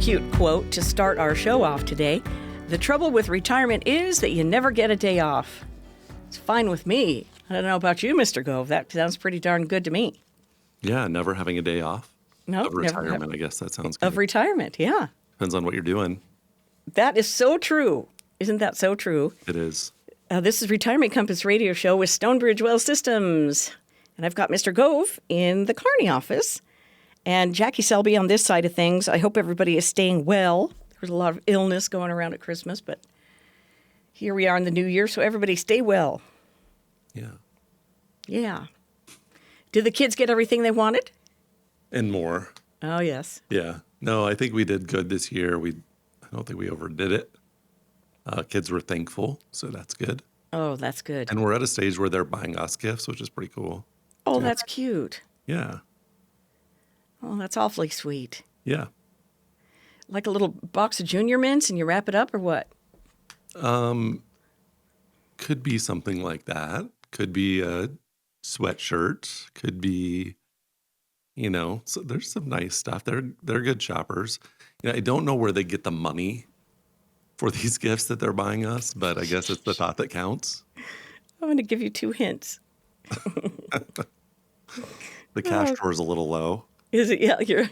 cute quote to start our show off today. The trouble with retirement is that you never get a day off. It's fine with me. I don't know about you, Mr. Gove. That sounds pretty darn good to me. Yeah, never having a day off. No, Of retirement, I guess that sounds good. Of retirement, yeah. Depends on what you're doing. That is so true. Isn't that so true? It is. This is Retirement Compass Radio Show with Stonebridge Well Systems. And I've got Mr. Gove in the Kearney office and Jackie Selby on this side of things. I hope everybody is staying well. There's a lot of illness going around at Christmas, but here we are in the new year, so everybody stay well. Yeah. Yeah. Did the kids get everything they wanted? And more. Oh, yes. Yeah. No, I think we did good this year. I don't think we overdid it. Kids were thankful, so that's good. Oh, that's good. And we're at a stage where they're buying us gifts, which is pretty cool. Oh, that's cute. Yeah. Oh, that's awfully sweet. Yeah. Like a little box of Junior Mints and you wrap it up or what? Could be something like that. Could be a sweatshirt. Could be, so there's some nice stuff. They're good shoppers. I don't know where they get the money for these gifts that they're buying us, but I guess it's the thought that counts. I'm going to give you 2 hints. The cash drawer is a little low. Is it? Yeah, you're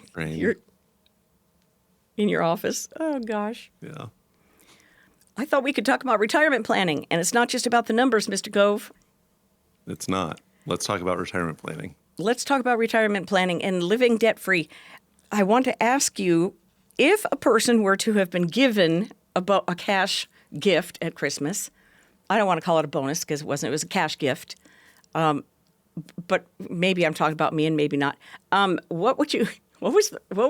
in your office. Oh, gosh. Yeah. I thought we could talk about retirement planning, and it's not just about the numbers, Mr. Gove. It's not. Let's talk about retirement planning. Let's talk about retirement planning and living debt-free. I want to ask you, if a person were to have been given a cash gift at Christmas, I don't want to call it a bonus because it wasn't. It was a cash gift. But maybe I'm talking about me and maybe not. What would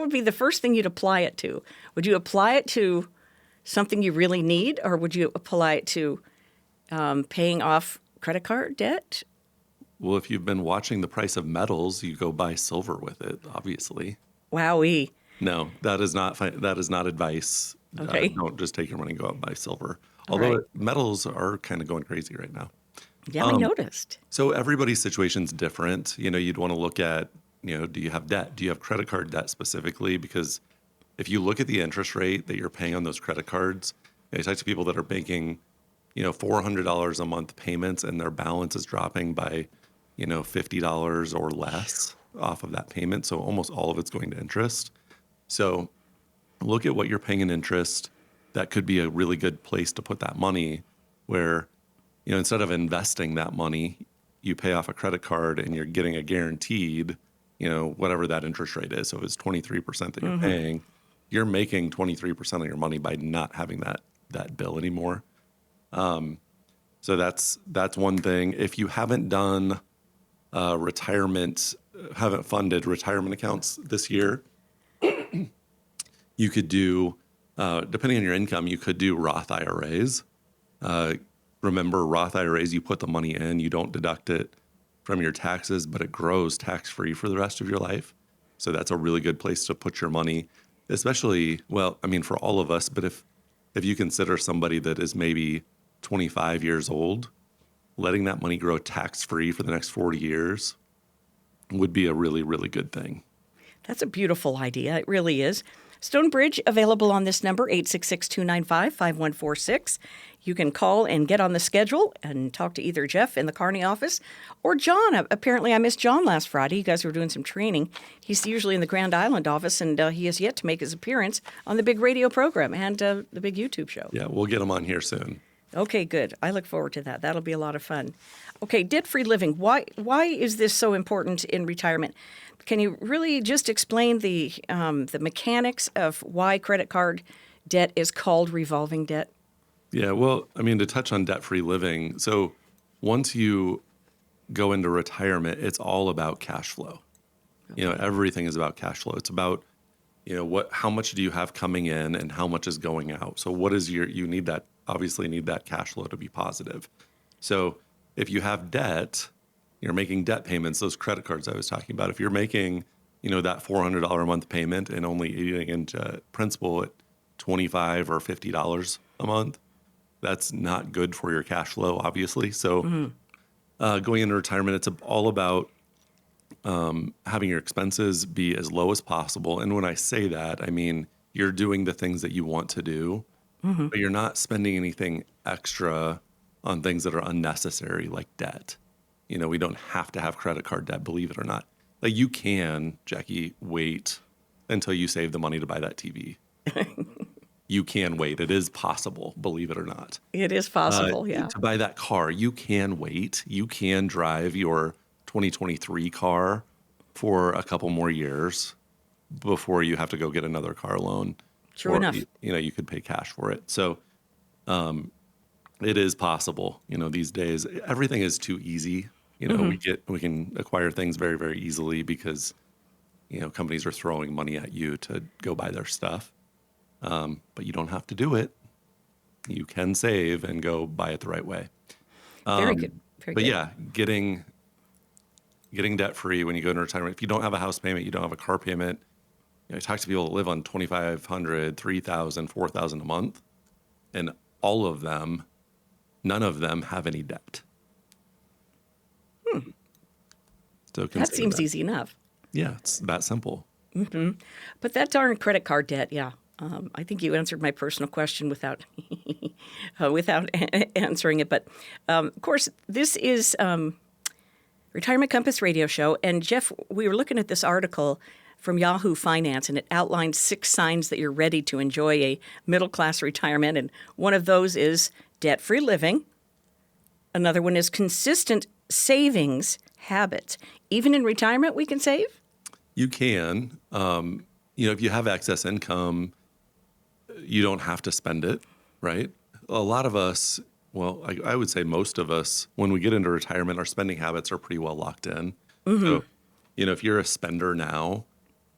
be the first thing you'd apply it to? Would you apply it to something you really need, or would you apply it to paying off credit card debt? Well, if you've been watching the price of metals, you go buy silver with it, obviously. Wowee. No, that is not advice. Okay. Don't just take your money and go out and buy silver. Although metals are kind of going crazy right now. Yeah, I noticed. So everybody's situation's different. You'd want to look at, do you have debt? Do you have credit card debt specifically? Because if you look at the interest rate that you're paying on those credit cards, I talk to people that are making, $400 a month payments and their balance is dropping by, $50 or less off of that payment. So almost all of it's going to interest. So look at what you're paying in interest. That could be a really good place to put that money where, instead of investing that money, you pay off a credit card and you're getting a guaranteed, whatever that interest rate is. So if it's 23% that you're paying, you're making 23% of your money by not having that bill anymore. So that's one thing. If you haven't done haven't funded retirement accounts this year, you could do, depending on your income, you could do Roth IRAs. Remember, Roth IRAs, you put the money in, you don't deduct it from your taxes, but it grows tax-free for the rest of your life. So that's a really good place to put your money, especially, for all of us, but if you consider somebody that is maybe 25 years old, letting that money grow tax-free for the next 40 years would be a really, really good thing. That's a beautiful idea. It really is. Stonebridge, available on this number, 866-295-5146. You can call and get on the schedule and talk to either Jeff in the Kearney office or John. Apparently, I missed John last Friday. You guys were doing some training. He's usually in the Grand Island office, and he has yet to make his appearance on the big radio program and the big YouTube show. Yeah, we'll get him on here soon. Okay, good. I look forward to that. That'll be a lot of fun. Okay, debt-free living. Why is this so important in retirement? Can you really just explain the mechanics of why credit card debt is called revolving debt? Yeah, well, to touch on debt-free living, so once you go into retirement, it's all about cash flow. Okay. Everything is about cash flow. It's about, how much do you have coming in and how much is going out. So what is you need that cash flow to be positive. So if you have debt, you're making debt payments, those credit cards I was talking about. If you're making, that $400 a month payment and only eating into principal at $25 or $50 a month, that's not good for your cash flow, obviously. So going into retirement, it's all about having your expenses be as low as possible. And when I say that, I mean, you're doing the things that you want to do, but you're not spending anything extra on things that are unnecessary, like debt. We don't have to have credit card debt, believe it or not. Like, you can, Jackie, wait until you save the money to buy that TV. You can wait. It is possible, believe it or not. It is possible, yeah. To buy that car, you can wait. You can drive your 2023 car for a couple more years before you have to go get another car loan. True enough. You could pay cash for it. So it is possible. These days everything is too easy. We can acquire things very, very easily because companies are throwing money at you to go buy their stuff. But you don't have to do it. You can save and go buy it the right way. Very good. Very But good. yeah, getting debt free when you go into retirement. If you don't have a house payment, you don't have a car payment. I talk to people that live on $2,500, $3,000, $4,000 a month, and all of them, none of them have any debt. So That consider seems easy enough. Yeah, it's that simple. But that darn credit card debt, yeah. I think you answered my personal question without without answering it. But of course, this is Retirement Compass Radio Show. And Jeff, we were looking at this article from Yahoo Finance, and it outlines 6 signs that you're ready to enjoy a middle-class retirement. And one of those is debt-free living. Another one is consistent savings habits. Even in retirement, we can save? You can. If you have excess income, you don't have to spend it, right? A lot of us, well, I would say most of us, when we get into retirement, our spending habits are pretty well locked in. So, if you're a spender now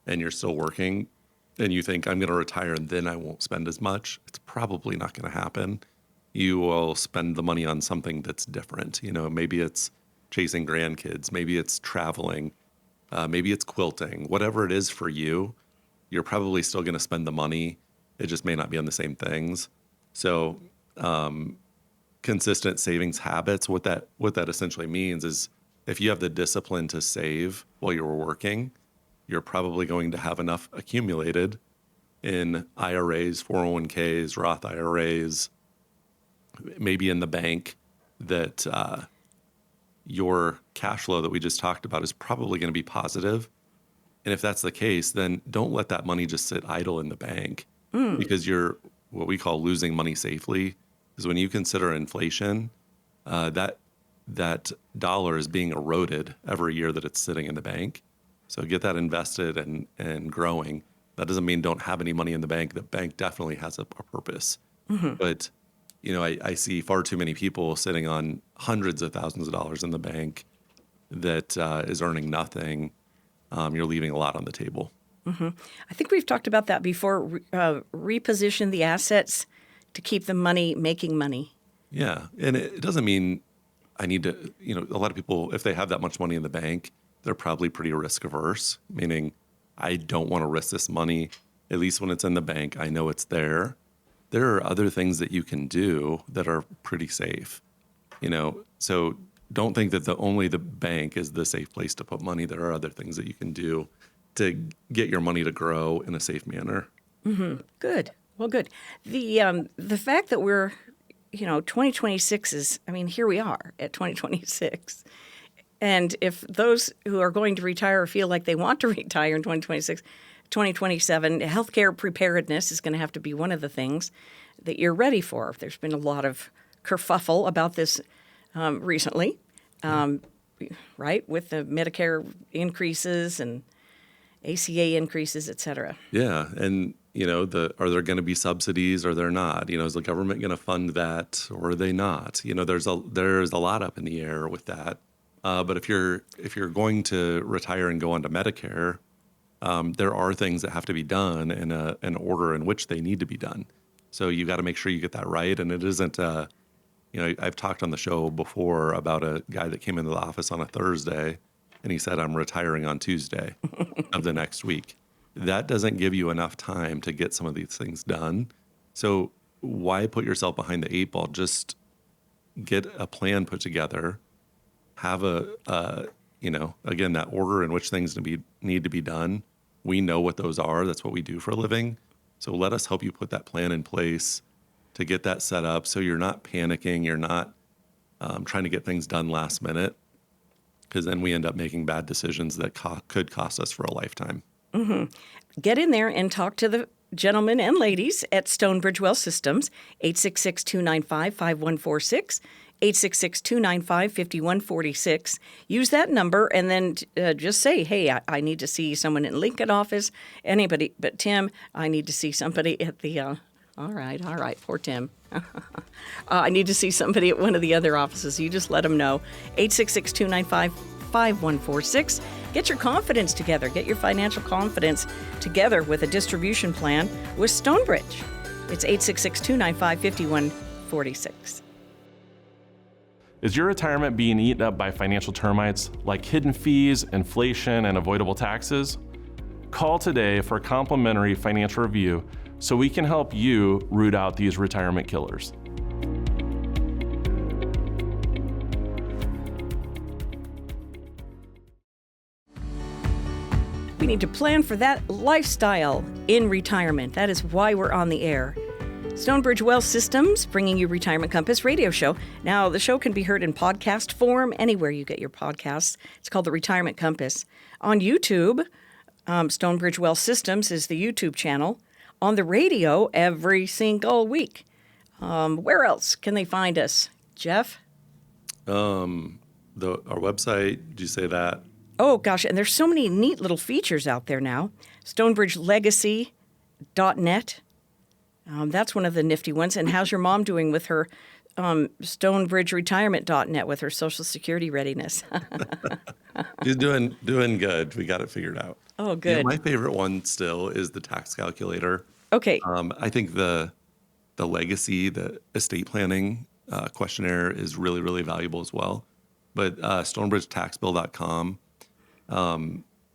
and you're still working and you think I'm going to retire and then I won't spend as much, it's probably not going to happen. You will spend the money on something that's different. Maybe it's chasing grandkids, maybe it's traveling, maybe it's quilting, whatever it is for you, you're probably still going to spend the money. It just may not be on the same things. So consistent savings habits, what that essentially means is if you have the discipline to save while you're working, you're probably going to have enough accumulated in IRAs, 401ks, Roth IRAs, maybe in the bank, that your cash flow that we just talked about is probably going to be positive. And if that's the case, then don't let that money just sit idle in the bank, because you're what we call losing money safely. Is when you consider inflation, that dollar is being eroded every year that it's sitting in the bank. So get that invested and growing. That doesn't mean don't have any money in the bank. The bank definitely has a purpose. But I see far too many people sitting on hundreds of thousands of dollars in the bank that is earning nothing. You're leaving a lot on the table. I think we've talked about that before. Reposition the assets to keep the money making money. Yeah. And it doesn't mean I need to, a lot of people, if they have that much money in the bank, they're probably pretty risk averse, meaning I don't want to risk this money. At least when it's in the bank, I know it's there. There are other things that you can do that are pretty safe, so don't think that only the bank is the safe place to put money. There are other things that you can do to get your money to grow in a safe manner. Good. Well, good. The fact that we're, 2026 is, here we are at 2026. And if those who are going to retire feel like they want to retire in 2026, 2027, healthcare preparedness is going to have to be one of the things that you're ready for. There's been a lot of kerfuffle about this recently, right, with the Medicare increases and ACA increases, et cetera. Yeah. And, are there going to be subsidies or they're not? Is the government going to fund that or are they not? There's a lot up in the air with that. But if you're going to retire and go on to Medicare, there are things that have to be done in an order in which they need to be done. So you got to make sure you get that right. And it isn't, I've talked on the show before about a guy that came into the office on a Thursday and he said, I'm retiring on Tuesday of the next week. That doesn't give you enough time to get some of these things done. So why put yourself behind the 8 ball? Just get a plan put together, have again, that order in which things need to be done. We know what those are. That's what we do for a living. So let us help you put that plan in place to get that set up so you're not panicking, you're not trying to get things done last minute, because then we end up making bad decisions that could cost us for a lifetime. Get in there and talk to the gentlemen and ladies at Stonebridge Well Systems, 866-295-5146, 866-295-5146. Use that number and then just say, hey, I need to see someone in Lincoln office, anybody but Tim. I need to see somebody at the, all right, poor Tim. I need to see somebody at one of the other offices. You just let them know, 866-295-5146. Get your confidence together. Get your financial confidence together with a distribution plan with Stonebridge. It's 866-295-5146. Is your retirement being eaten up by financial termites like hidden fees, inflation, and avoidable taxes? Call today for a complimentary financial review so we can help you root out these retirement killers. We need to plan for that lifestyle in retirement. That is why we're on the air. Stonebridge Well Systems, bringing you Retirement Compass radio show. Now, the show can be heard in podcast form anywhere you get your podcasts. It's called the Retirement Compass. On YouTube, Stonebridge Well Systems is the YouTube channel. On the radio every single week. Where else can they find us, Jeff? Our website, did you say that? Oh, gosh, and there's so many neat little features out there now. StonebridgeLegacy.net. That's one of the nifty ones. And how's your mom doing with her StonebridgeRetirement.net with her Social Security readiness? She's doing good. We got it figured out. Oh, good. My favorite one still is the tax calculator. Okay. I think the legacy, the estate planning questionnaire is really, really valuable as well. But StonebridgeTaxBill.com, a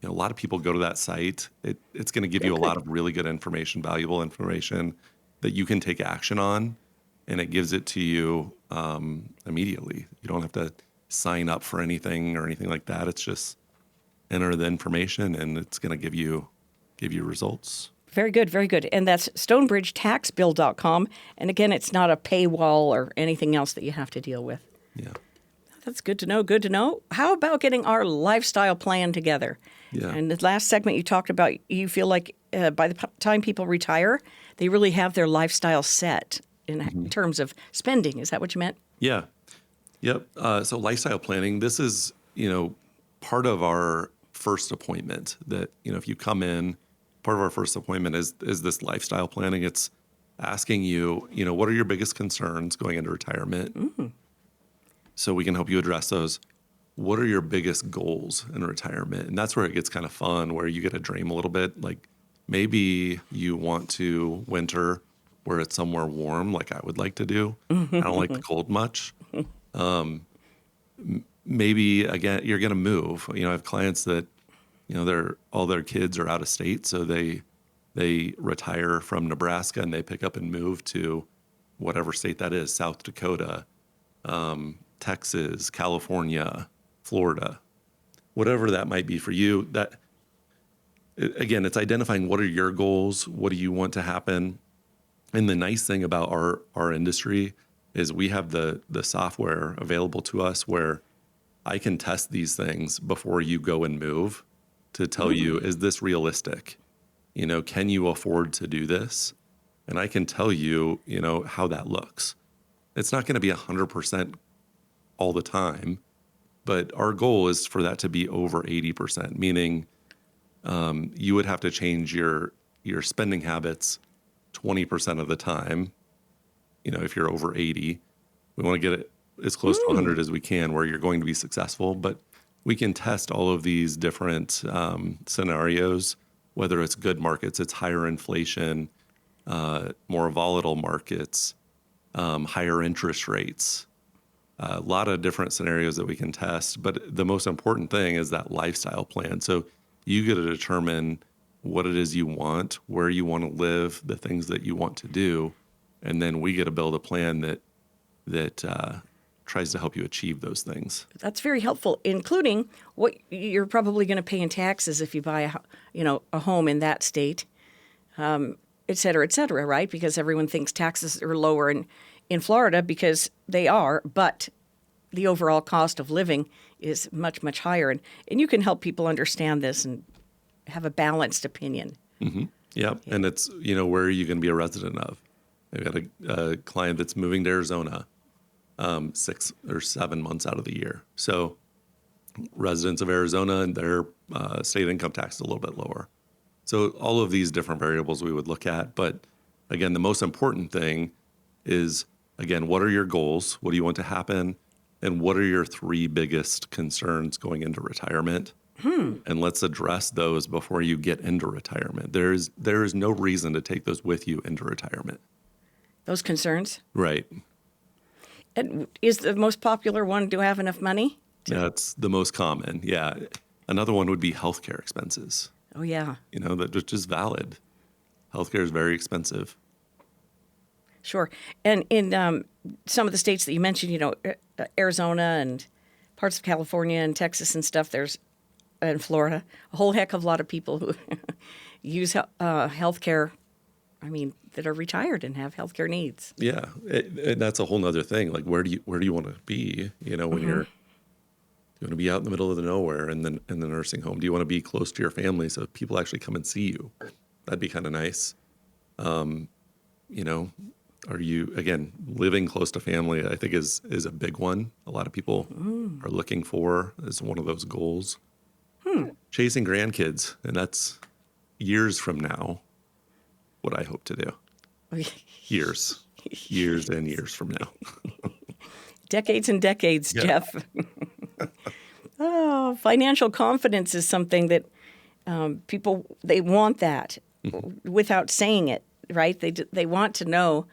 lot of people go to that site. It's going to give you a lot of really good information, valuable information that you can take action on, and it gives it to you immediately. You don't have to sign up for anything or anything like that. It's just enter the information, and it's going to give you results. Very good, very good. And that's StonebridgeTaxBill.com. And again, it's not a paywall or anything else that you have to deal with. Yeah. That's good to know. Good to know. How about getting our lifestyle plan together? Yeah. And the last segment you talked about, you feel like by the time people retire, they really have their lifestyle set in terms of spending. Is that what you meant? Yeah. Yep. So lifestyle planning, this is, part of our first appointment that, if you come in, part of our first appointment is this lifestyle planning. It's asking you, what are your biggest concerns going into retirement? Mm-hmm. So we can help you address those. What are your biggest goals in retirement? And that's where it gets kind of fun, where you get to dream a little bit. Like maybe you want to winter where it's somewhere warm, like I would like to do. I don't like the cold much. Maybe again, you're going to move. I have clients that, all their kids are out of state, so they retire from Nebraska and they pick up and move to whatever state that is, South Dakota, Texas, California, Florida, whatever that might be for you. That again, it's identifying what are your goals, what do you want to happen. And the nice thing about our industry is we have the software available to us where I can test these things before you go and move to tell you, is this realistic? Can you afford to do this? And I can tell you, how that looks. It's not going to be 100% all the time, but our goal is for that to be over 80%, meaning you would have to change your spending habits 20% of the time. If you're over 80, we want to get it as close to 100 as we can where you're going to be successful, but we can test all of these different scenarios, whether it's good markets, it's higher inflation, more volatile markets, higher interest rates, a lot of different scenarios that we can test. But the most important thing is that lifestyle plan. So you get to determine what it is you want, where you want to live, the things that you want to do, and then we get to build a plan that tries to help you achieve those things. That's very helpful, including what you're probably going to pay in taxes if you buy a home in that state. et cetera, right? Because everyone thinks taxes are lower in Florida because they are, but the overall cost of living is much, much higher. And you can help people understand this and have a balanced opinion. Yeah. And it's, where are you going to be a resident of? I've got a client that's moving to Arizona 6 or 7 months out of the year. So residents of Arizona and their state income tax is a little bit lower. So all of these different variables we would look at. But again, the most important thing is, again, what are your goals? What do you want to happen? And what are your 3 biggest concerns going into retirement? And let's address those before you get into retirement. There is no reason to take those with you into retirement. Those concerns? Right. And is the most popular one, do I have enough money? That's the most common. Yeah. Another one would be healthcare expenses. Oh, yeah. That which is valid. Healthcare is very expensive. Sure. And in some of the states that you mentioned, Arizona and parts of California and Texas and stuff, and Florida, a whole heck of a lot of people who use health care, that are retired and have health care needs. Yeah. And that's a whole nother thing. Like, where do you want to be, when you want to be out in the middle of the nowhere in the nursing home? Do you want to be close to your family so people actually come and see you? That'd be kind of nice. Are you, again, living close to family, I think is a big one. A lot of people are looking for as one of those goals. Chasing grandkids, and that's years from now, what I hope to do. Years and years from now. Decades and decades, Yeah. Jeff. Financial confidence is something that people, they want that without saying it, right? They want to know,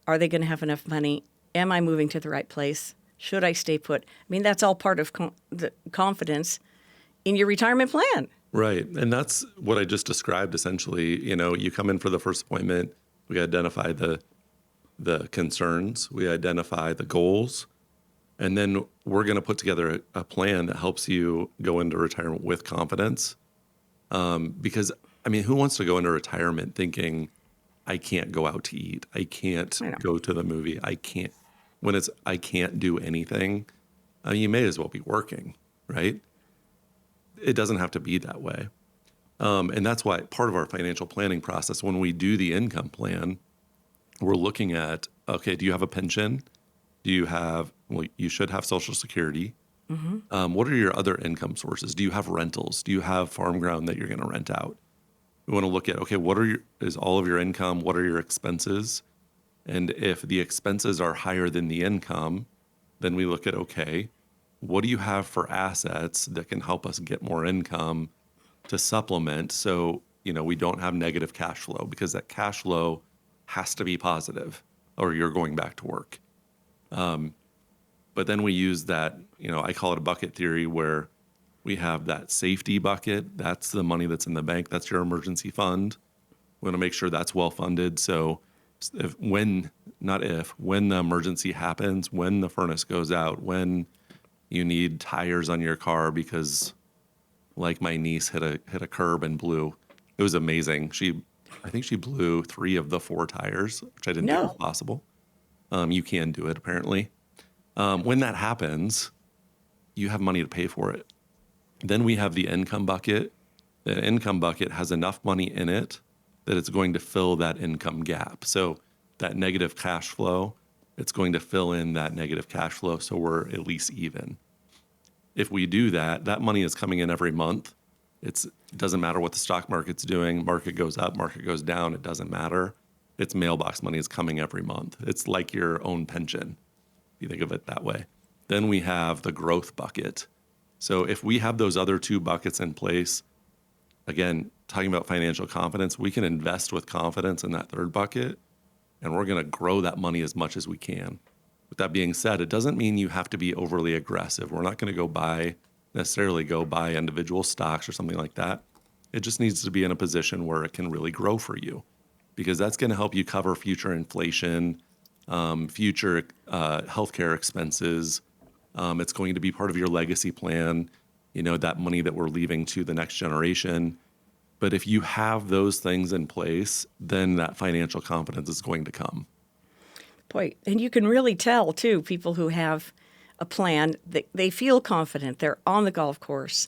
are they going to have enough money? Am I moving to the right place? Should I stay put? That's all part of the confidence in your retirement plan. Right. And that's what I just described, essentially. You come in for the first appointment, we identify the concerns, we identify the goals, and then we're going to put together a plan that helps you go into retirement with confidence. Because, who wants to go into retirement thinking, I can't go out to eat, I can't go to the movie, I can't do anything? You may as well be working, right? It doesn't have to be that way. And that's why part of our financial planning process, when we do the income plan, we're looking at, okay, do you have a pension? You should have Social Security. What are your other income sources? Do you have rentals? Do you have farm ground that you're going to rent out? We want to look at, okay, is all of your income? What are your expenses? And if the expenses are higher than the income, then we look at, okay, what do you have for assets that can help us get more income to supplement so, we don't have negative cash flow, because that cash flow has to be positive or you're going back to work. But then we use that, I call it a bucket theory, where we have that safety bucket. That's the money that's in the bank. That's your emergency fund. We want to make sure that's well funded. So when the emergency happens, when the furnace goes out, when you need tires on your car because, like, my niece hit a curb and blew. It was amazing. I think she blew 3 of the 4 tires, which I didn't think was possible. You can do it, apparently. When that happens, you have money to pay for it. Then we have the income bucket. The income bucket has enough money in it that it's going to fill that income gap. So that negative cash flow, it's going to fill in that negative cash flow so we're at least even. If we do that, that money is coming in every month. It doesn't matter what the stock market's doing. Market goes up, market goes down. It doesn't matter. It's mailbox money is coming every month. It's like your own pension, if you think of it that way. Then we have the growth bucket. So if we have those other 2 buckets in place, again, talking about financial confidence, we can invest with confidence in that 3rd bucket, and we're going to grow that money as much as we can. With that being said, it doesn't mean you have to be overly aggressive. We're not going to necessarily go buy individual stocks or something like that. It just needs to be in a position where it can really grow for you, because that's going to help you cover future inflation, future healthcare expenses. It's going to be part of your legacy plan, that money that we're leaving to the next generation. But if you have those things in place, then that financial confidence is going to come. Boy, and you can really tell, too, people who have a plan, they feel confident. They're on the golf course,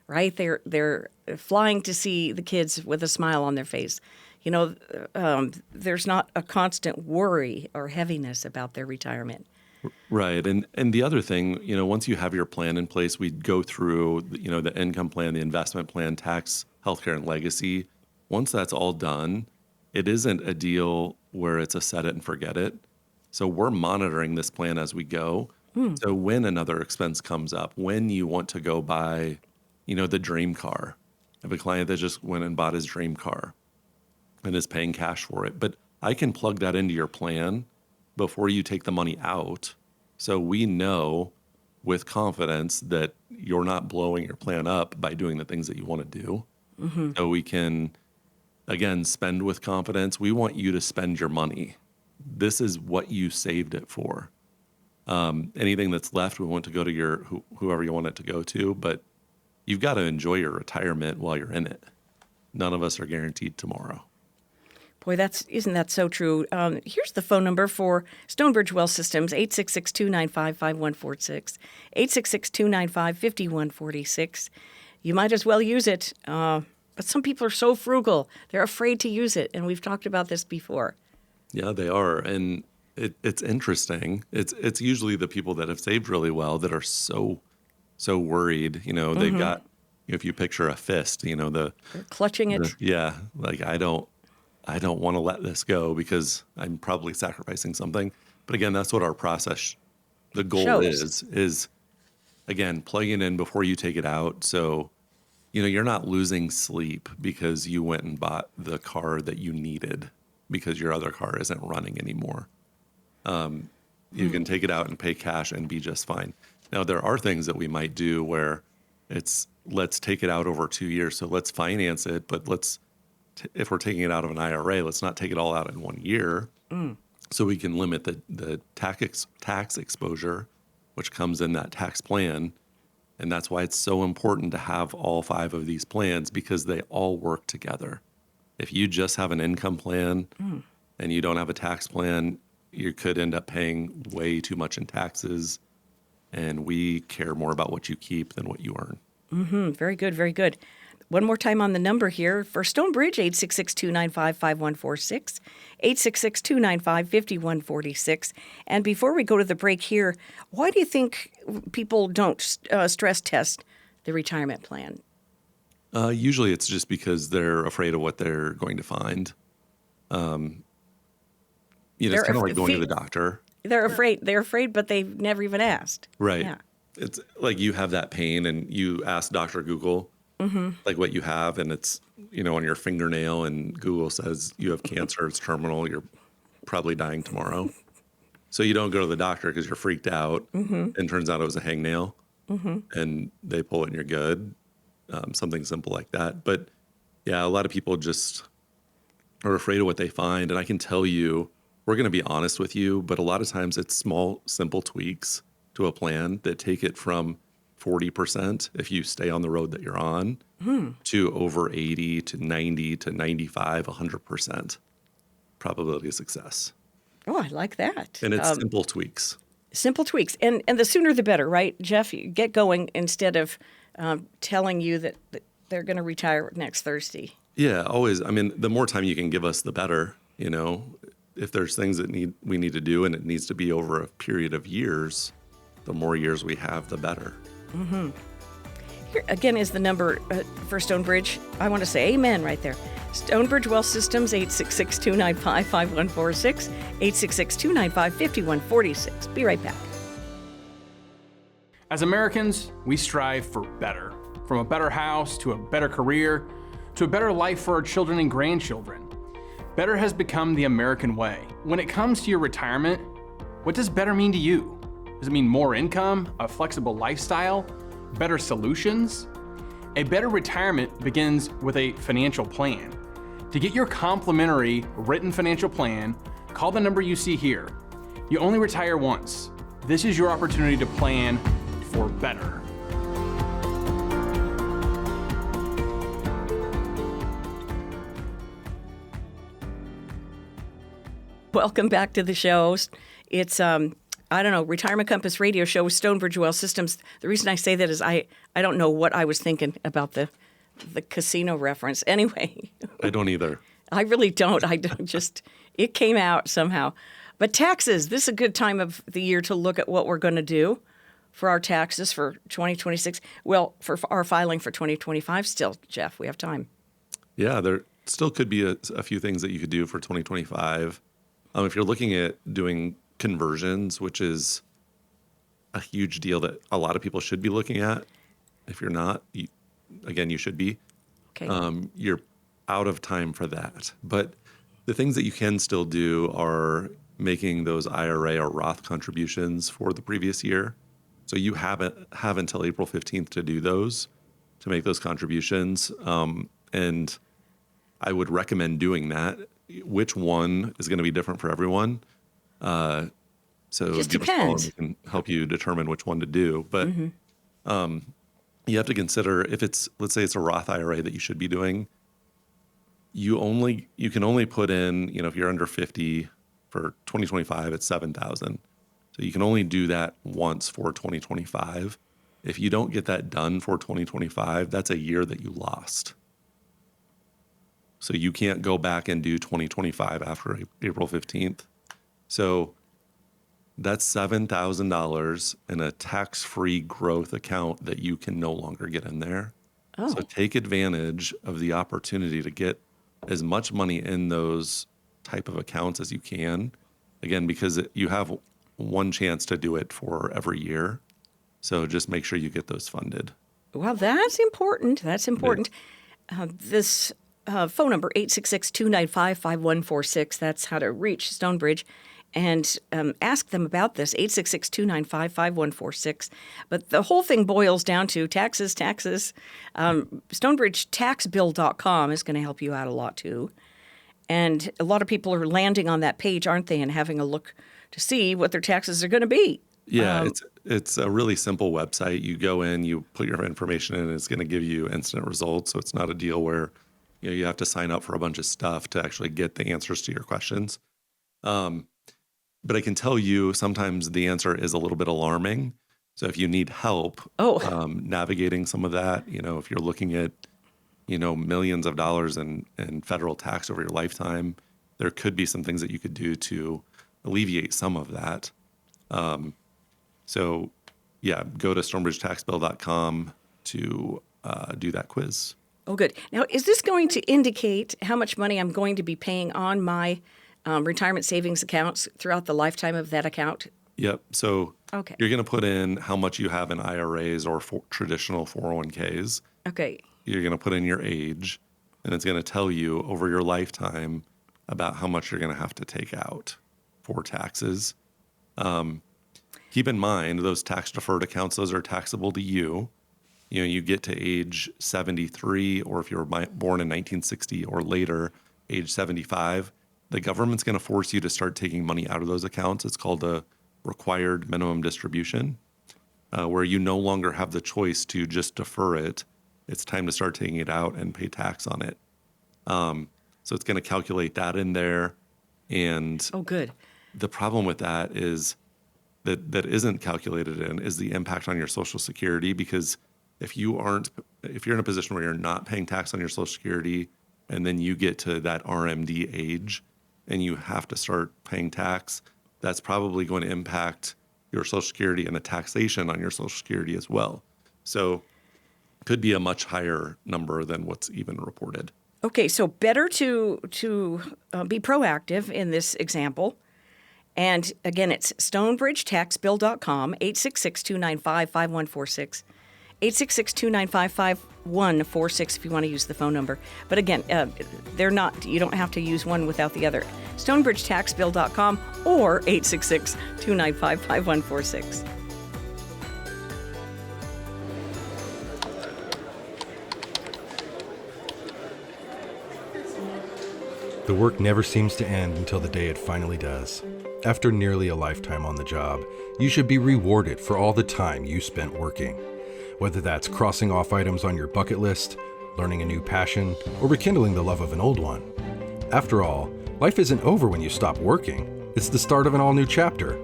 right? They're flying to see the kids with a smile on their face. There's not a constant worry or heaviness about their retirement. Right. And the other thing, once you have your plan in place, we go through, the income plan, the investment plan, tax, healthcare, and legacy. Once that's all done, it isn't a deal where it's a set it and forget it. So we're monitoring this plan as we go. So when another expense comes up, when you want to go buy, the dream car, I have a client that just went and bought his dream car and is paying cash for it. But I can plug that into your plan before you take the money out. So we know with confidence that you're not blowing your plan up by doing the things that you want to do. So we can, again, spend with confidence. We want you to spend your money. This is what you saved it for. Anything that's left, we want to go to whoever you want it to go to, but you've got to enjoy your retirement while you're in it. None of us are guaranteed tomorrow. Boy, isn't that so true? Here's the phone number for Stonebridge Wealth Systems, 866-295-5146, 866-295-5146. You might as well use it, but some people are so frugal. They're afraid to use it, and we've talked about this before. Yeah, they are, and it's interesting. It's usually the people that have saved really well that are so worried. They've got, if you picture a fist, they're clutching it. I don't want to let this go because I'm probably sacrificing something. But again, that's what our process, the goal is again, plugging in before you take it out. So, you're not losing sleep because you went and bought the car that you needed because your other car isn't running anymore. You can take it out and pay cash and be just fine. Now, there are things that we might do where let's take it out over 2 years. So let's finance it, but if we're taking it out of an IRA, let's not take it all out in 1 year. So we can limit the tax exposure, which comes in that tax plan. And that's why it's so important to have all 5 of these plans because they all work together. If you just have an income plan and you don't have a tax plan, you could end up paying way too much in taxes. And we care more about what you keep than what you earn. Very good, very good. One more time on the number here. For Stonebridge, 866-295-5146, 866-295-5146. And before we go to the break here, why do you think people don't stress test the retirement plan? Usually it's just because they're afraid of what they're going to find. It's kind of like going to the doctor. They're afraid, but they've never even asked. Right. Yeah. It's like you have that pain and you ask Dr. Google, like what you have, and it's, on your fingernail, and Google says you have cancer, it's terminal, you're probably dying tomorrow. So you don't go to the doctor because you're freaked out, and turns out it was a hangnail, and they pull it and you're good. Something simple like that. But yeah, a lot of people just are afraid of what they find. And I can tell you, we're going to be honest with you, but a lot of times it's small, simple tweaks to a plan that take it from 40% if you stay on the road that you're on to over 80 to 90 to 95, 100% probability of success. Oh, I like that. And it's simple tweaks. Simple tweaks. And the sooner the better, right, Jeff? You get going instead of telling you that they're going to retire next Thursday. Yeah, always. I mean, the more time you can give us, the better. If there's things that we need to do and it needs to be over a period of years, the more years we have, the better. Here again is the number for Stonebridge. I want to say amen right there. Stonebridge Wealth Systems, 866-295-5146, 866-295-5146. Be right back. As Americans, we strive for better. From a better house to a better career to a better life for our children and grandchildren. Better has become the American way. When it comes to your retirement, what does better mean to you? Does it mean more income, a flexible lifestyle, better solutions? A better retirement begins with a financial plan. To get your complimentary written financial plan, call the number you see here. You only retire once. This is your opportunity to plan for better. Welcome back to the show. It's Retirement Compass radio show with Stonebridge Wealth Systems. The reason I say that is I don't know what I was thinking about the casino reference. Anyway, I don't either. I really don't. It came out somehow. But taxes, this is a good time of the year to look at what we're going to do for our taxes for 2026. Well, for our filing for 2025 still, Jeff, we have time. Yeah, there still could be a few things that you could do for 2025. If you're looking at doing conversions, which is a huge deal that a lot of people should be looking at. If you're not, you should be. Okay. You're out of time for that. But the things that you can still do are making those IRA or Roth contributions for the previous year. So you have until April 15th to do those, to make those contributions. And I would recommend doing that. Which one is going to be different for everyone? So Just give us a call and depends. we can help you determine which one to do. But you have to consider if it's, let's say it's a Roth IRA that you should be doing, you can only put in, if you're under 50 for 2025, it's 7,000. So you can only do that once for 2025. If you don't get that done for 2025, that's a year that you lost. So you can't go back and do 2025 after April 15th. So that's $7,000 in a tax-free growth account that you can no longer get in there. Oh. So take advantage of the opportunity to get as much money in those type of accounts as you can. Again, because you have one chance to do it for every year. So just make sure you get those funded. Well, that's important. That's important. This phone number, 866-295-5146, that's how to reach Stonebridge. And ask them about this, 866-295-5146. But the whole thing boils down to taxes. StonebridgeTaxBill.com is going to help you out a lot, too. And a lot of people are landing on that page, aren't they, and having a look to see what their taxes are going to be. Yeah, it's a really simple website. You go in, you put your information in, and it's going to give you instant results. So it's not a deal where you have to sign up for a bunch of stuff to actually get the answers to your questions. But I can tell you sometimes the answer is a little bit alarming. So if you need help navigating some of that, if you're looking at, millions of dollars in federal tax over your lifetime, there could be some things that you could do to alleviate some of that. So yeah, go to StonebridgeTaxBill.com to do that quiz. Oh, good. Now, is this going to indicate how much money I'm going to be paying on my retirement savings accounts throughout the lifetime of that account? Yep. So Okay. you're going to put in how much you have in IRAs or traditional 401ks. Okay. You're going to put in your age, and it's going to tell you over your lifetime about how much you're going to have to take out for taxes. Keep in mind, those tax-deferred accounts, those are taxable to you. You get to age 73, or if you were born in 1960 or later, age 75, the government's going to force you to start taking money out of those accounts. It's called a required minimum distribution, where you no longer have the choice to just defer it. It's time to start taking it out and pay tax on it. So it's going to calculate that in there. And Oh, good. the problem with that is that isn't calculated in is the impact on your Social Security, because if you're in a position where you're not paying tax on your Social Security and then you get to that RMD age and you have to start paying tax, that's probably going to impact your Social Security and the taxation on your Social Security as well. So could be a much higher number than what's even reported. Okay, so better to be proactive in this example. And again, it's StonebridgeTaxBill.com, 866-295-5146. 866-295-5146 if you want to use the phone number. But again, you don't have to use one without the other. StonebridgeTaxBill.com or 866-295-5146. The work never seems to end until the day it finally does. After nearly a lifetime on the job, you should be rewarded for all the time you spent working. Whether that's crossing off items on your bucket list, learning a new passion, or rekindling the love of an old one. After all, Life isn't over when you stop working. It's the start of an all-new chapter.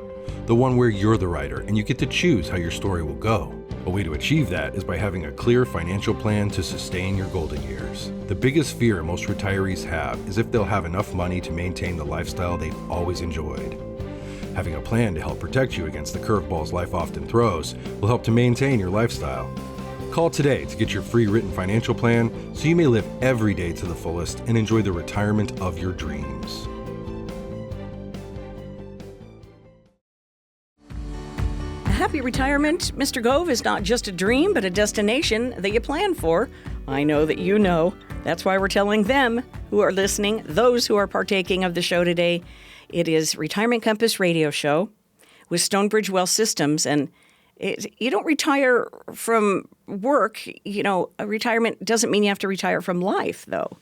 The one where you're the writer and you get to choose how your story will go. A way to achieve that is by having a clear financial plan to sustain your golden years. The biggest fear most retirees have is if they'll have enough money to maintain the lifestyle they've always enjoyed. Having a plan to help protect you against the curveballs life often throws will help to maintain your lifestyle. Call today to get your free written financial plan so you may live every day to the fullest and enjoy the retirement of your dreams. A happy retirement, Mr. Gove, is not just a dream, but a destination that you plan for. I know that you know. That's why we're telling them who are listening, those who are partaking of the show today. It is Retirement Compass Radio Show with Stonebridge Wealth Systems, and you don't retire from work. You know, a retirement doesn't mean you have to retire from life, though.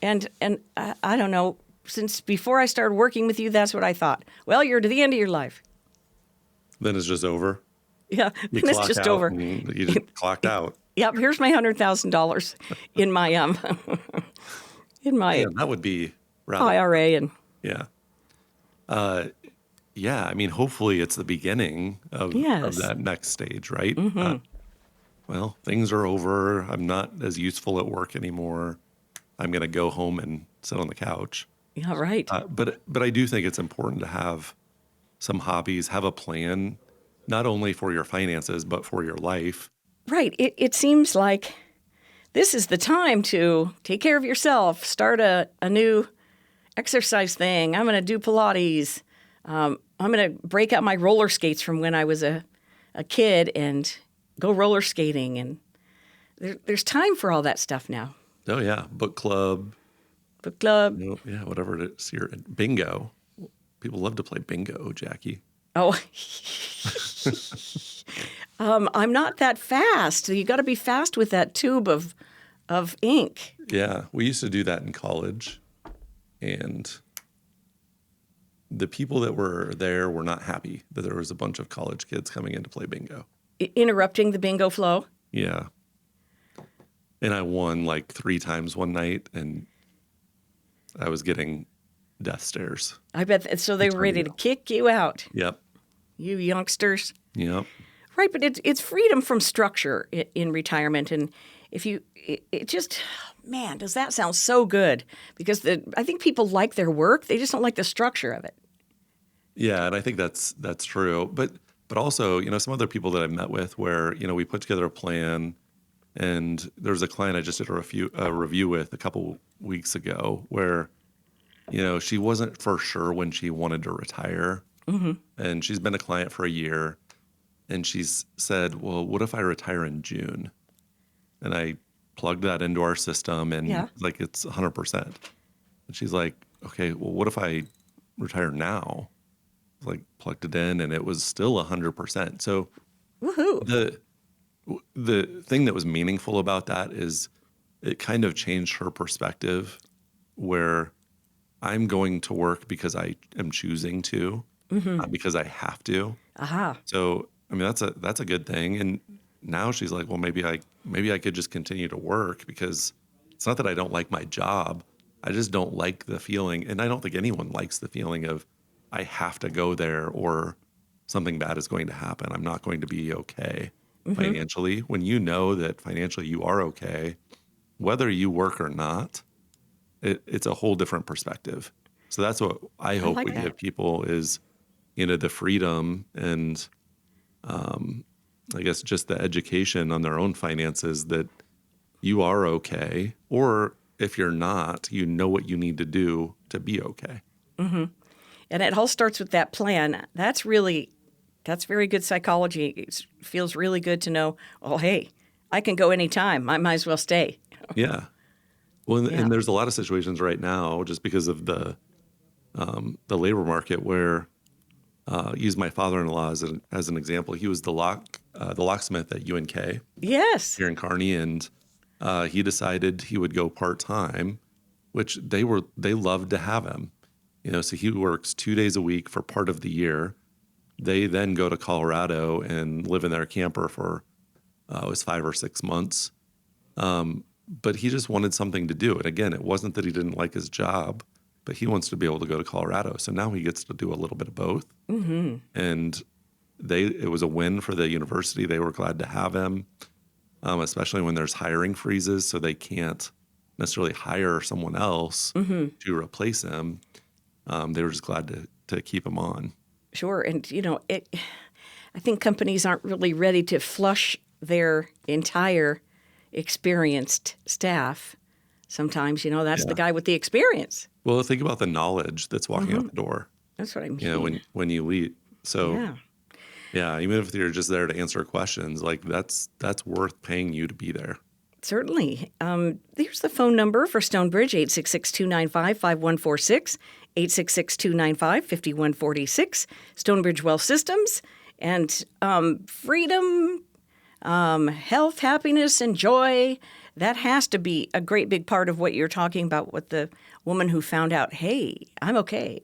And I don't know, since before I started working with you, that's what I thought. Well, you're to the end of your life. Then it's just over. Yeah, You then it's clock just out over. and you just clocked out. Yep, here's my $100,000 in my in my Yeah, that would be rather. IRA, and Yeah. Yeah, I mean, hopefully it's the beginning of Yes. that next stage, right? Well, things are over. I'm not as useful at work anymore. I'm going to go home and sit on the couch. yeah, right. But I do think it's important to have some hobbies, have a plan, not only for your finances, but for your life. Right. It seems like this is the time to take care of yourself, start a new exercise thing. I'm going to do Pilates. I'm going to break out my roller skates from when I was a kid and go roller skating. And there's time for all that stuff now. Oh, yeah. Book club, Book club. yeah, whatever it is. Bingo. People love to play bingo, Jackie. Oh, I'm not that fast. You got to be fast with that tube of ink. Yeah, we used to do that in college. And the people that were there were not happy that there was a bunch of college kids coming in to play bingo. Interrupting the bingo flow. Yeah. And I won like 3 times one night, and I was getting death stares. I bet. So they were ready to kick you out, Yep. you youngsters. Yep. Right, but it's freedom from structure in retirement, and if you, it just, man, does that sound so good? Because I think people like their work, they just don't like the structure of it. Yeah, and I think that's true. But also, some other people that I've met with where, we put together a plan, and there was a client I just did a review with a couple weeks ago where, she wasn't for sure when she wanted to retire. Mm-hmm. And she's been a client for a year. And she's said, well, what if I retire in June? And I plugged that into our system, and it's 100%. And she's like, okay, well, what if I retire now? Plugged it in, and it was still 100%. So Woohoo. the thing that was meaningful about that is it kind of changed her perspective, where I'm going to work because I am choosing to, not because I have to. Aha. So, I mean, that's a good thing. And now she's like, well, maybe I could just continue to work, because it's not that I don't like my job. I just don't like the feeling. And I don't think anyone likes the feeling of I have to go there or something bad is going to happen. I'm not going to be okay financially. When you know that financially you are okay, whether you work or not, it's a whole different perspective. So that's what I hope we give people is, the freedom and I guess just the education on their own finances, that you are okay, or if you're not, you know what you need to do to be okay. Mm-hmm. And it all starts with that plan. That's very good psychology. It feels really good to know, oh, hey, I can go anytime. I might as well stay. Yeah. Well, and there's a lot of situations right now, just because of the labor market, where use my father-in-law as an example. He was the locksmith at UNK. Yes. Here in Kearney, and he decided he would go part-time, which they loved to have him. So he works 2 days a week for part of the year. They then go to Colorado and live in their camper for it was 5 or 6 months. But he just wanted something to do. And again, it wasn't that he didn't like his job, but he wants to be able to go to Colorado. So now he gets to do a little bit of both. And it was a win for the university. They were glad to have him, especially when there's hiring freezes, so they can't necessarily hire someone else to replace him. They were just glad to keep him on. Sure. And, I think companies aren't really ready to flush their entire experienced staff. Sometimes, that's the guy with the experience. Well, think about the knowledge that's walking out the door. That's what I mean. When you leave. So Yeah. yeah, even if you're just there to answer questions, like that's worth paying you to be there. Certainly. Here's the phone number for Stonebridge, 866-295-5146, 866-295-5146, Stonebridge Wealth Systems, and freedom, health, happiness, and joy. That has to be a great big part of what you're talking about with the woman who found out, hey, I'm okay.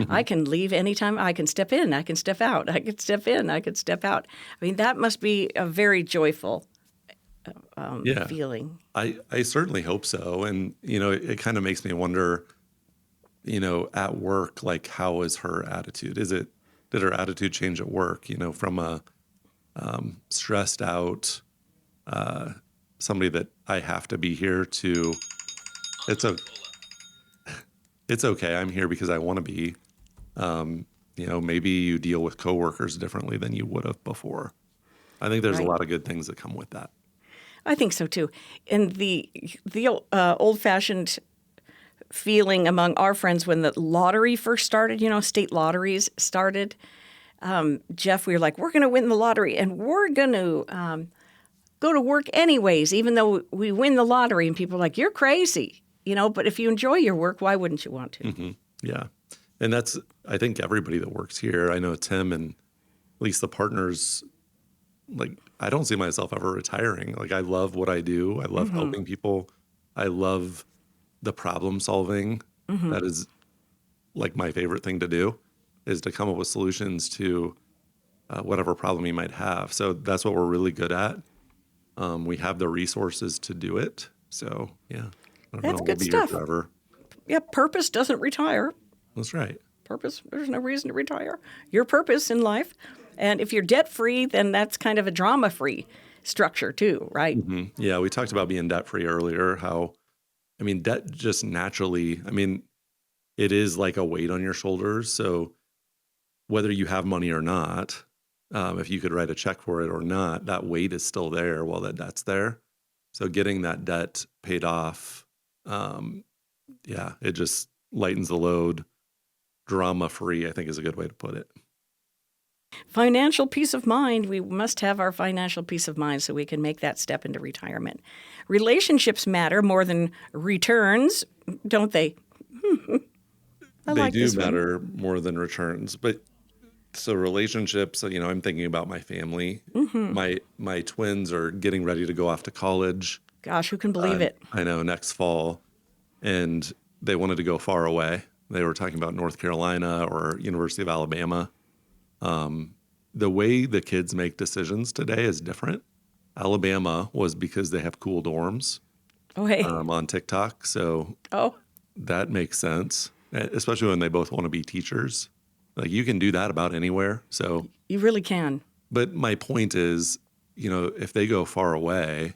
I can leave anytime. I can step in. I can step out. I can step in. I can step out. I mean, that must be a very joyful feeling. I certainly hope so. And, it kind of makes me wonder, at work, like, how is her attitude? Did her attitude change at work, from a stressed out somebody that I have to be here to it's okay. I'm here because I want to be. Maybe you deal with coworkers differently than you would have before. I think there's a lot of good things that come with that. I think so too. And the old-fashioned feeling among our friends when the lottery first started, state lotteries started. Jeff, we were like, we're going to win the lottery, and we're going to go to work anyways, even though we win the lottery. And people are like, you're crazy, But if you enjoy your work, why wouldn't you want to? Mm-hmm. Yeah. And that's, I think, everybody that works here. I know Tim and at least the partners, like, I don't see myself ever retiring. Like, I love what I do. I love helping people. I love the problem solving. That is, like, my favorite thing to do, is to come up with solutions to whatever problem you might have. So that's what we're really good at. We have the resources to do it. So, yeah. That's good stuff. Here forever. Yeah, purpose doesn't retire. That's right. Purpose, there's no reason to retire. Your purpose in life. And if you're debt-free, then that's kind of a drama-free structure too, right? Mm-hmm. Yeah, we talked about being debt-free earlier, how, debt just naturally, it is like a weight on your shoulders. So whether you have money or not, if you could write a check for it or not, that weight is still there while that debt's there. So getting that debt paid off, it just lightens the load. Drama-free, I think, is a good way to put it. Financial peace of mind. We must have our financial peace of mind so we can make that step into retirement. Relationships matter more than returns, don't they? They do matter more than returns. But so relationships, I'm thinking about my family. My twins are getting ready to go off to college. Gosh, who can believe it? I know, next fall. And they wanted to go far away. They were talking about North Carolina or University of Alabama. The way the kids make decisions today is different. Alabama was because they have cool dorms on TikTok. So that makes sense, especially when they both want to be teachers. Like, you can do that about anywhere. So you really can. But my point is, if they go far away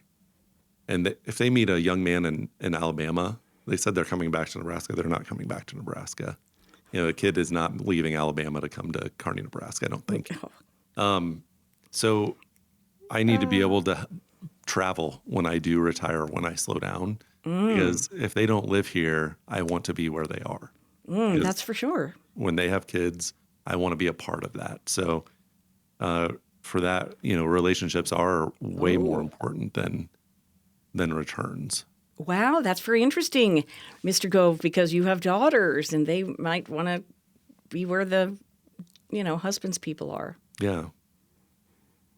and if they meet a young man in Alabama, they said they're coming back to Nebraska. They're not coming back to Nebraska. A kid is not leaving Alabama to come to Kearney, Nebraska, I don't think. So I need to be able to travel when I do retire, when I slow down. Because if they don't live here, I want to be where they are. That's for sure. When they have kids, I want to be a part of that. So for that, relationships are way more important than returns. Wow, that's very interesting, Mr. Gove, because you have daughters and they might want to be where the, husband's people are. Yeah.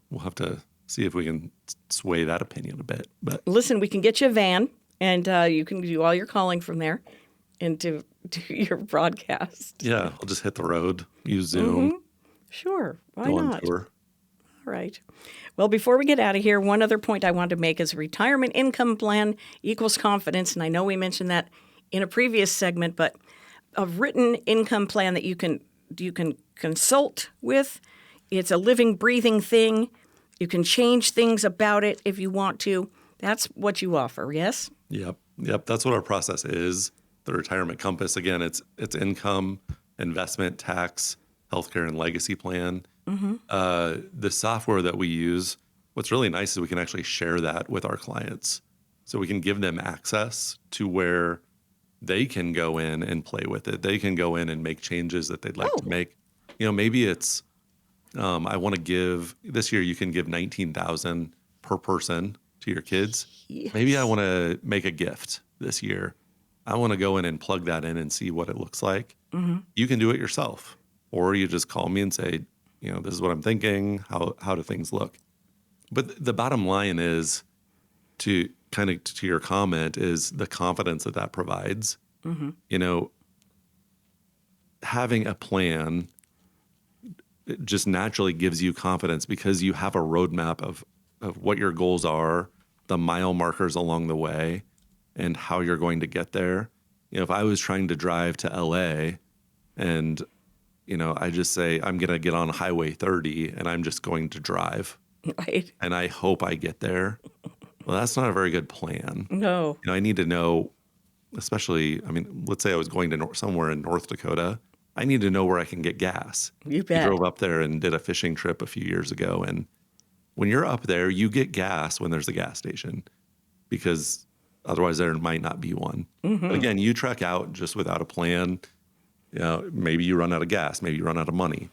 We'll have to see if we can sway that opinion a bit. But listen, we can get you a van and you can do all your calling from there and do your broadcast. Yeah, I'll just hit the road, use Zoom. Sure, why go on not? Tour. All right. Well, before we get out of here, one other point I want to make is retirement income plan equals confidence. And I know we mentioned that in a previous segment, but a written income plan that you can consult with. It's a living, breathing thing. You can change things about it if you want to. That's what you offer, yes? Yep. That's what our process is. The Retirement Compass, again, it's income, investment, tax, healthcare, and legacy plan. The software that we use, what's really nice is we can actually share that with our clients. So we can give them access to where they can go in and play with it. They can go in and make changes that they'd like to make. Maybe it's, I want to give, this year you can give $19,000 per person to your kids. Yes. Maybe I want to make a gift this year. I want to go in and plug that in and see what it looks like. You can do it yourself, or you just call me and say, this is what I'm thinking. How do things look? But the bottom line is, to kind of to your comment, is the confidence that provides. Having a plan, it just naturally gives you confidence because you have a roadmap of what your goals are, the mile markers along the way, and how you're going to get there. If I was trying to drive to LA and, I just say, I'm going to get on Highway 30 and I'm just going to drive. Right. And I hope I get there. Well, that's not a very good plan. No. I need to know, especially, let's say I was going to somewhere in North Dakota. I need to know where I can get gas. You bet. I drove up there and did a fishing trip a few years ago. And when you're up there, you get gas when there's a gas station because otherwise there might not be one. But again, you trek out just without a plan. Maybe you run out of gas. Maybe you run out of money.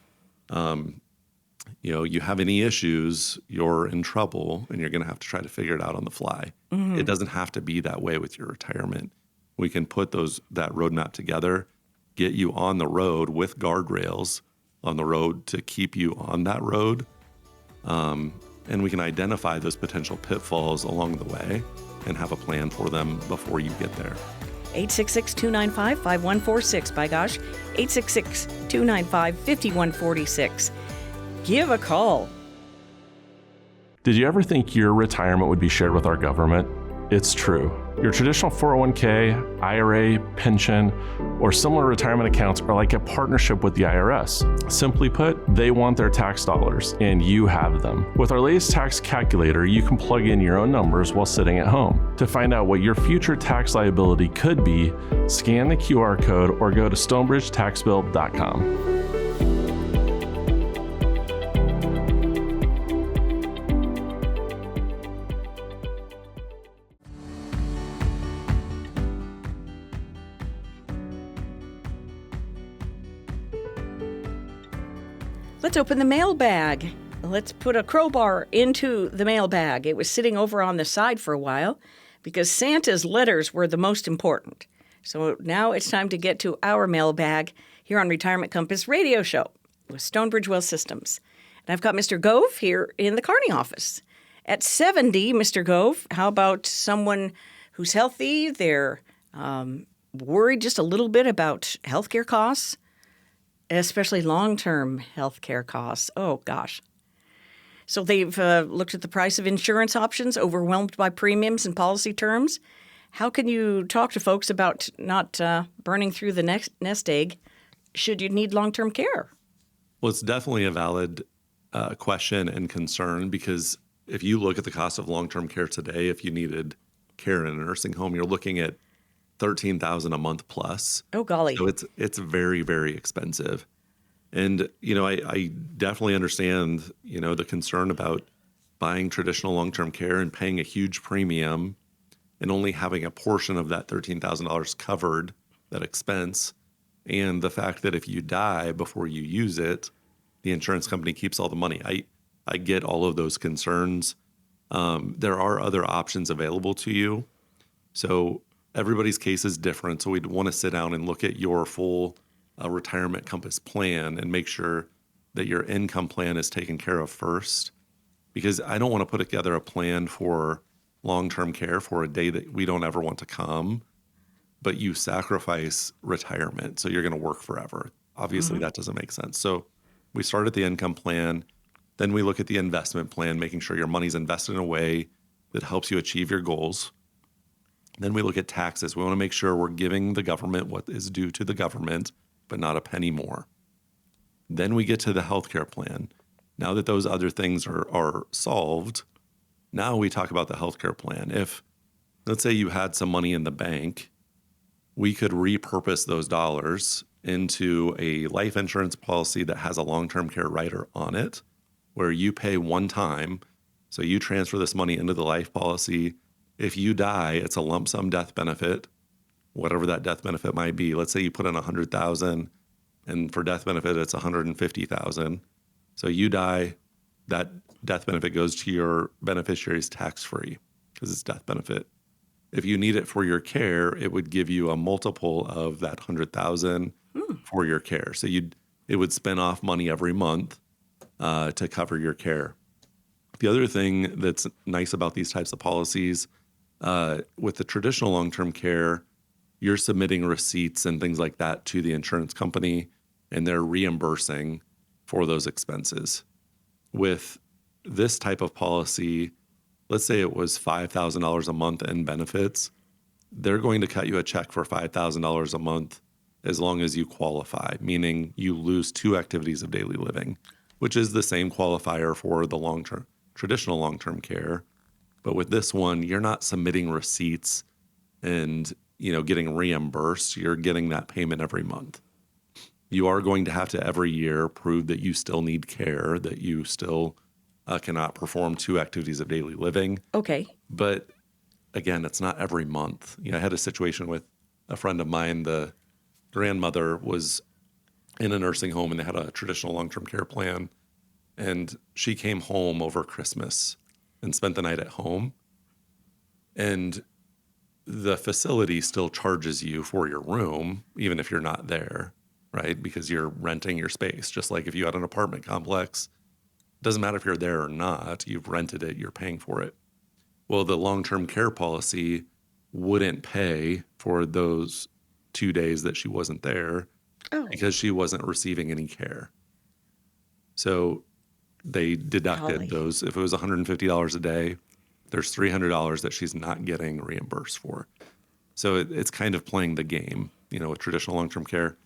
You have any issues, you're in trouble, and you're going to have to try to figure it out on the fly. It doesn't have to be that way with your retirement. We can put that roadmap together, get you on the road with guardrails on the road to keep you on that road. And we can identify those potential pitfalls along the way and have a plan for them before you get there. 866-295-5146. By gosh, 866-295-5146. Give a call. Did you ever think your retirement would be shared with our government? It's true. Your traditional 401k, IRA, pension, or similar retirement accounts are like a partnership with the IRS. Simply put, they want their tax dollars, and you have them. With our latest tax calculator, you can plug in your own numbers while sitting at home. To find out what your future tax liability could be, scan the QR code or go to stonebridgetaxbill.com. Let's open the mailbag. Let's put a crowbar into the mailbag. It was sitting over on the side for a while because Santa's letters were the most important. So now it's time to get to our mailbag here on Retirement Compass Radio Show with Stonebridge Wealth Systems. And I've got Mr. Gove here in the Kearney office. At 70, Mr. Gove, how about someone who's healthy? They're worried just a little bit about healthcare costs, especially long-term healthcare costs. Oh, gosh. So they've looked at the price of insurance options, overwhelmed by premiums and policy terms. How can you talk to folks about not burning through the nest egg should you need long-term care? Well, it's definitely a valid question and concern because if you look at the cost of long-term care today, if you needed care in a nursing home, you're looking at $13,000 a month plus. Oh, golly. So it's very, very expensive. And, I definitely understand, the concern about buying traditional long-term care and paying a huge premium and only having a portion of that $13,000 covered, that expense, and the fact that if you die before you use it, the insurance company keeps all the money. I get all of those concerns. There are other options available to you. So everybody's case is different, so we'd want to sit down and look at your full Retirement Compass plan and make sure that your income plan is taken care of first. Because I don't want to put together a plan for long-term care for a day that we don't ever want to come, but you sacrifice retirement, so you're going to work forever. Obviously, that doesn't make sense. So we start at the income plan, then we look at the investment plan, making sure your money's invested in a way that helps you achieve your goals. Then we look at taxes. We want to make sure we're giving the government what is due to the government, but not a penny more. Then we get to the healthcare plan. Now that those other things are solved, now we talk about the healthcare plan. If, let's say, you had some money in the bank, we could repurpose those dollars into a life insurance policy that has a long-term care rider on it, where you pay one time. So you transfer this money into the life policy. If you die, it's a lump sum death benefit, whatever that death benefit might be. Let's say you put in $100,000, and for death benefit, it's $150,000. So you die, that death benefit goes to your beneficiaries tax-free because it's death benefit. If you need it for your care, it would give you a multiple of that $100,000 for your care. So it would spin off money every month to cover your care. The other thing that's nice about these types of policies, with the traditional long-term care, you're submitting receipts and things like that to the insurance company, and they're reimbursing for those expenses. With this type of policy, let's say it was $5,000 a month in benefits, they're going to cut you a check for $5,000 a month as long as you qualify, meaning you lose 2 activities of daily living, which is the same qualifier for the traditional long-term care. But with this one, you're not submitting receipts and getting reimbursed. You're getting that payment every month. You are going to have to every year prove that you still need care, that you still cannot perform 2 activities of daily living. Okay. But again, it's not every month. I had a situation with a friend of mine. The grandmother was in a nursing home and they had a traditional long-term care plan. And she came home over Christmas and spent the night at home. And the facility still charges you for your room, even if you're not there, right? Because you're renting your space. Just like if you had an apartment complex, it doesn't matter if you're there or not, you've rented it, you're paying for it. Well, the long-term care policy wouldn't pay for those 2 days that she wasn't there because she wasn't receiving any care. So they deducted those. If it was $150 a day, there's $300 that she's not getting reimbursed for. So it's kind of playing the game, with traditional long-term care.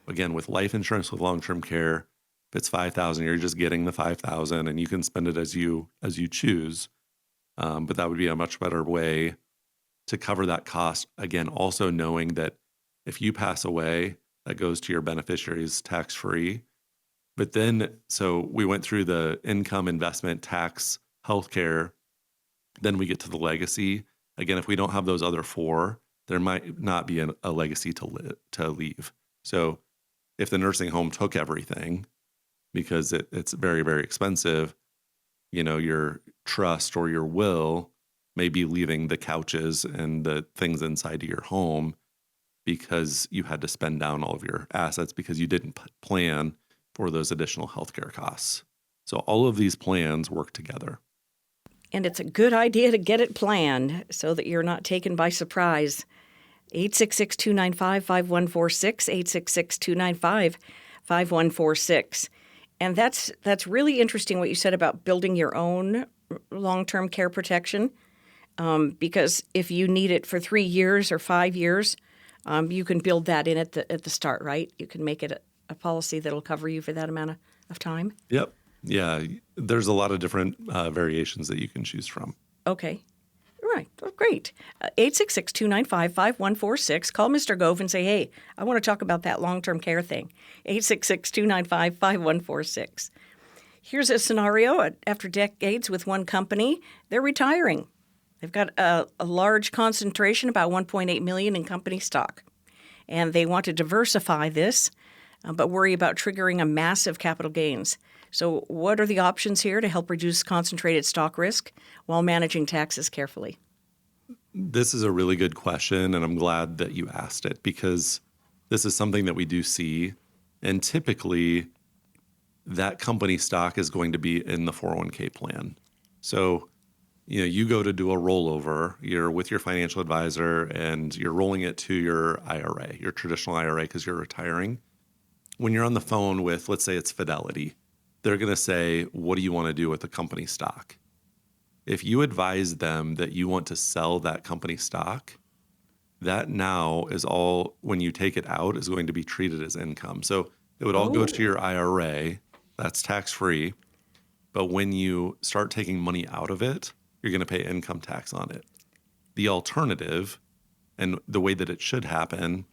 Again, with life insurance, with long-term care, if it's $5,000, you're just getting the $5,000, and you can spend it as you choose. But that would be a much better way to cover that cost. Again, also knowing that if you pass away, that goes to your beneficiaries tax-free. But then, so we went through the income, investment, tax, healthcare. Then we get to the legacy. Again, if we don't have those other 4, there might not be a legacy to leave. So if the nursing home took everything, because it's very, very expensive, your trust or your will may be leaving the couches and the things inside of your home because you had to spend down all of your assets because you didn't plan for those additional healthcare costs. So all of these plans work together. And it's a good idea to get it planned so that you're not taken by surprise. 866-295-5146, 866-295-5146. And that's really interesting what you said about building your own long-term care protection, because if you need it for 3 years or 5 years, you can build that in at the start, right? You can make it a policy that'll cover you for that amount of time. Yep. Yeah. There's a lot of different variations that you can choose from. Okay. Right. Well, great. 866-295-5146. Call Mr. Gove and say, hey, I want to talk about that long-term care thing. 866-295-5146. Here's a scenario. After decades with one company, they're retiring. They've got a large concentration, about $1.8 million in company stock. And they want to diversify this, but worry about triggering a massive capital gains. So what are the options here to help reduce concentrated stock risk while managing taxes carefully? This is a really good question, and I'm glad that you asked it because this is something that we do see. And typically, that company stock is going to be in the 401k plan. So, you go to do a rollover, you're with your financial advisor, and you're rolling it to your IRA, your traditional IRA, because you're retiring. When you're on the phone with, let's say it's Fidelity, they're going to say, what do you want to do with the company stock? If you advise them that you want to sell that company stock, that now is all, when you take it out, is going to be treated as income. So it would all go to your IRA. That's tax-free. But when you start taking money out of it, you're going to pay income tax on it. The alternative, and the way that it should happen,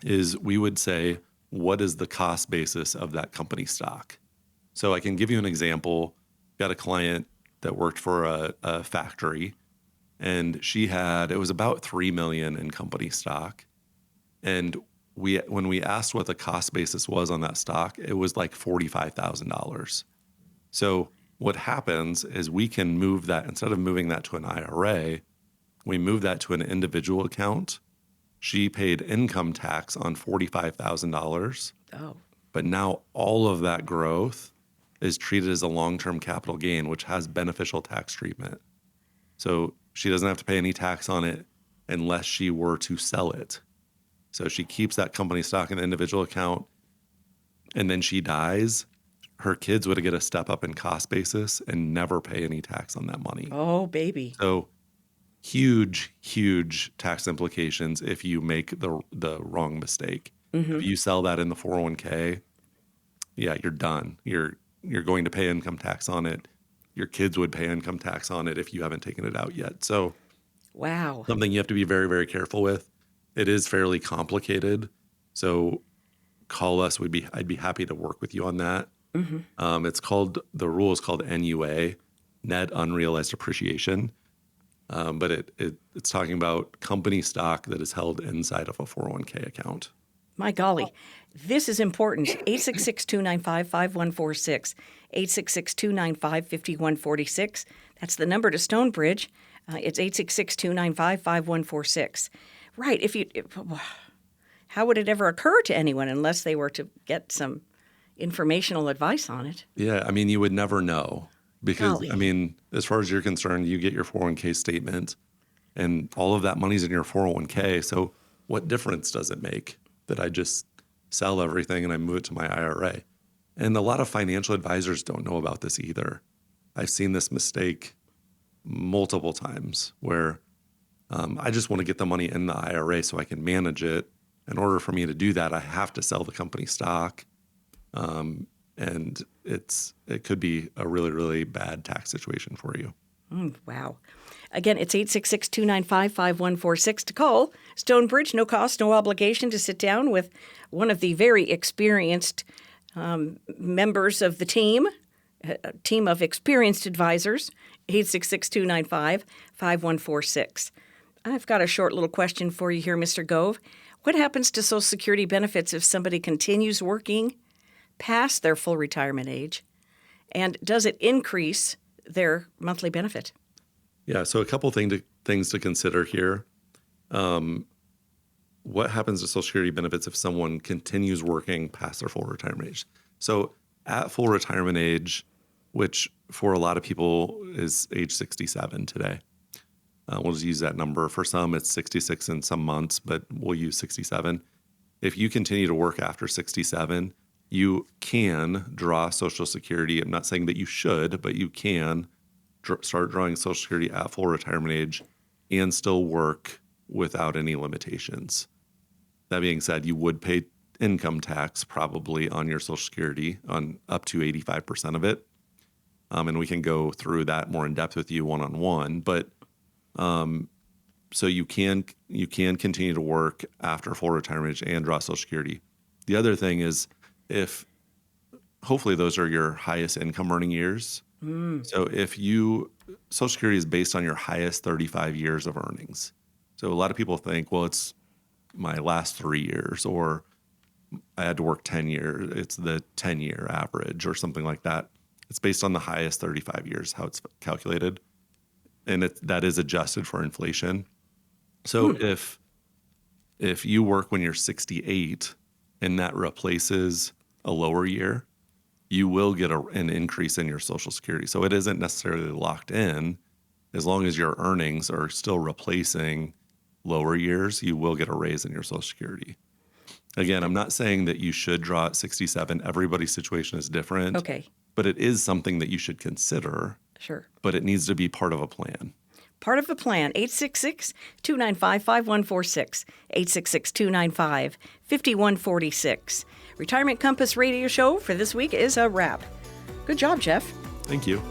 is we would say, what is the cost basis of that company stock? So I can give you an example. Got a client that worked for a factory, and it was about $3 million in company stock. And when we asked what the cost basis was on that stock, it was like $45,000. So what happens is we can move that, instead of moving that to an IRA, we move that to an individual account. She paid income tax on $45,000. Oh. But now all of that growth is treated as a long-term capital gain, which has beneficial tax treatment. So she doesn't have to pay any tax on it unless she were to sell it. So she keeps that company stock in the individual account, and then she dies. Her kids would get a step up in cost basis and never pay any tax on that money. Oh, baby. So huge, huge tax implications if you make the wrong mistake. If you sell that in the 401k, yeah, you're done. You're going to pay income tax on it. Your kids would pay income tax on it if you haven't taken it out yet. So Wow. something you have to be very, very careful with. It is fairly complicated. So call us. I'd be happy to work with you on that. The rule is called NUA, net unrealized appreciation. But it's talking about company stock that is held inside of a 401k account. My golly, this is important. 866-295-5146, 866-295-5146. That's the number to Stonebridge. It's 866-295-5146. Right. How would it ever occur to anyone unless they were to get some informational advice on it? Yeah, I mean, you would never know because, Golly. I mean, as far as you're concerned, you get your 401k statement and all of that money's in your 401k. So what difference does it make that I just sell everything and I move it to my IRA? And a lot of financial advisors don't know about this either. I've seen this mistake multiple times where I just want to get the money in the IRA so I can manage it. In order for me to do that, I have to sell the company stock. And it could be a really, really bad tax situation for you. Wow. Again, it's 866-295-5146 to call. Stonebridge, no cost, no obligation to sit down with one of the very experienced members of the team, a team of experienced advisors, 866-295-5146. I've got a short little question for you here, Mr. Gove. What happens to Social Security benefits if somebody continues working past their full retirement age? And does it increase their monthly benefit? Yeah, so a couple things to consider here. What happens to Social Security benefits if someone continues working past their full retirement age? So at full retirement age, which for a lot of people is age 67 today, we'll just use that number. For some, it's 66 in some months, but we'll use 67. If you continue to work after 67, you can draw Social Security. I'm not saying that you should, but you can start drawing Social Security at full retirement age and still work without any limitations. That being said, you would pay income tax probably on your Social Security on up to 85% of it. And we can go through that more in depth with you one-on-one. But so you can continue to work after full retirement age and draw Social Security. The other thing is, if hopefully those are your highest income earning years. So Social Security is based on your highest 35 years of earnings. So a lot of people think, well, it's my last 3 years, or I had to work 10 years. It's the 10-year average or something like that. It's based on the highest 35 years, how it's calculated. And that is adjusted for inflation. So if you work when you're 68 and that replaces a lower year, you will get an increase in your Social Security. So it isn't necessarily locked in. As long as your earnings are still replacing lower years, you will get a raise in your Social Security. Again, I'm not saying that you should draw at 67. Everybody's situation is different. Okay. But it is something that you should consider. Sure. But it needs to be part of a plan. part of the plan. 866-295-5146. 866-295-5146. Retirement Compass Radio Show for this week is a wrap. Good job, Jeff. Thank you.